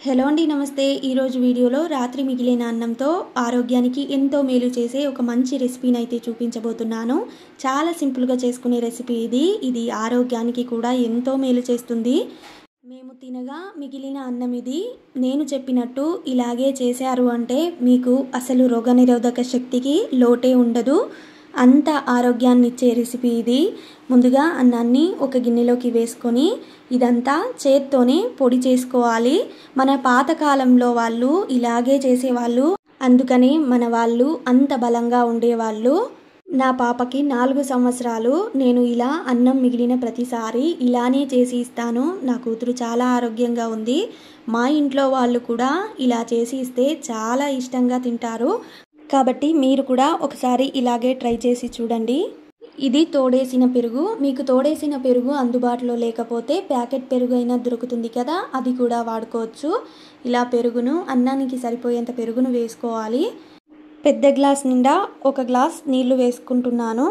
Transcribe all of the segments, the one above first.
Hello అండి, నమస్తే. ఈరోజు వీడియోలో రాత్రి మిగిలిన అన్నంతో ఆరోగ్యానికి ఎంతో మేలు చేసే ఒక మంచి రెసిపీని అయితే చూపించబోతున్నాను. చాలా సింపుల్గా చేసుకునే రెసిపీ ఇది ఆరోగ్యానికి కూడా ఎంతో మేలు చేస్తుంది. మేము తినగా మిగిలిన అన్నం ఇది. నేను చెప్పినట్టు ఇలాగే చేశారు అంటే మీకు అసలు రోగనిరోధక శక్తికి లోటే ఉండదు. అంత ఆరోగ్యాన్ని ఇచ్చే రెసిపీ ఇది. ముందుగా అన్నాన్ని ఒక గిన్నెలోకి వేసుకొని ఇదంతా చేత్తోనే పొడి చేసుకోవాలి. మన పాతకాలంలో వాళ్ళు ఇలాగే చేసేవాళ్ళు, అందుకనే మన వాళ్ళు అంత బలంగా ఉండేవాళ్ళు. నా పాపకి 4 సంవత్సరాలు. నేను ఇలా అన్నం మిగిలిన ప్రతిసారి ఇలానే చేసి ఇస్తాను. నా కూతురు చాలా ఆరోగ్యంగా ఉంది. మా ఇంట్లో వాళ్ళు కూడా ఇలా చేసి ఇస్తే చాలా ఇష్టంగా తింటారు. కాబట్టి మీరు కూడా ఒకసారి ఇలాగే ట్రై చేసి చూడండి. ఇది తోడేసిన పెరుగు. మీకు తోడేసిన పెరుగు అందుబాటులో లేకపోతే ప్యాకెట్ పెరుగు అయినా దొరుకుతుంది కదా, అది కూడా వాడుకోవచ్చు. ఇలా పెరుగును, అన్నానికి సరిపోయేంత పెరుగును వేసుకోవాలి. పెద్ద గ్లాస్ నిండా 1 గ్లాస్ నీళ్లు వేసుకుంటున్నాను.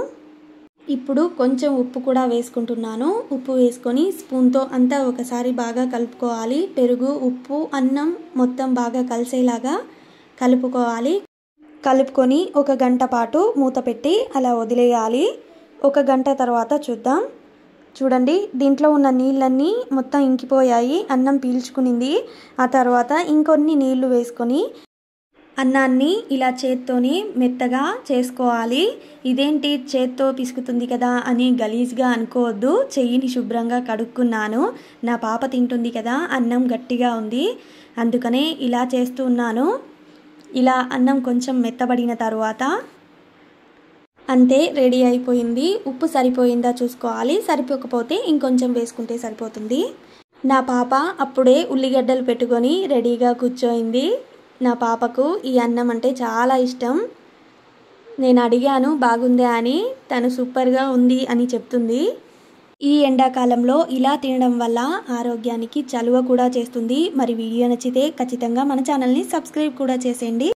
ఇప్పుడు కొంచెం ఉప్పు కూడా వేసుకుంటున్నాను. ఉప్పు వేసుకొని స్పూన్తో అంతా ఒకసారి బాగా కలుపుకోవాలి. పెరుగు, ఉప్పు, అన్నం మొత్తం బాగా కలిసేలాగా కలుపుకోవాలి. కలుపుకొని 1 గంట పాటు మూత పెట్టి అలా వదిలేయాలి. 1 గంట తర్వాత చూద్దాం. చూడండి, దీంట్లో ఉన్న నీళ్ళన్నీ మొత్తం ఇంకిపోయాయి, అన్నం పీల్చుకునింది. ఆ తర్వాత ఇంకొన్ని నీళ్లు వేసుకొని అన్నాన్ని ఇలా చేత్తోని మెత్తగా చేసుకోవాలి. ఇదేంటి చేత్తో పిసుకుతుంది కదా అని గలీజ్గా అనుకోవద్దు. చెయ్యిని శుభ్రంగా కడుక్కున్నాను. నా పాప తింటుంది కదా, అన్నం గట్టిగా ఉంది, అందుకనే ఇలా చేస్తూ ఉన్నాను. ఇలా అన్నం కొంచెం మెత్తబడిన తర్వాత అంతే, రెడీ అయిపోయింది. ఉప్పు సరిపోయిందా చూసుకోవాలి. సరిపోకపోతే ఇంకొంచెం వేసుకుంటే సరిపోతుంది. నా పాప అప్పుడే ఉల్లిగడ్డలు పెట్టుకొని రెడీగా కూర్చోయింది. నా పాపకు ఈ అన్నం అంటే చాలా ఇష్టం. నేను అడిగాను బాగుందా అని, తను సూపర్గా ఉంది అని చెప్తుంది. ఈ ఎండాకాలంలో ఇలా తినడం వల్ల ఆరోగ్యానికి చలువ కూడా చేస్తుంది. మరి వీడియో నచ్చితే ఖచ్చితంగా మన ఛానల్ని సబ్స్క్రైబ్ కూడా చేసేయండి.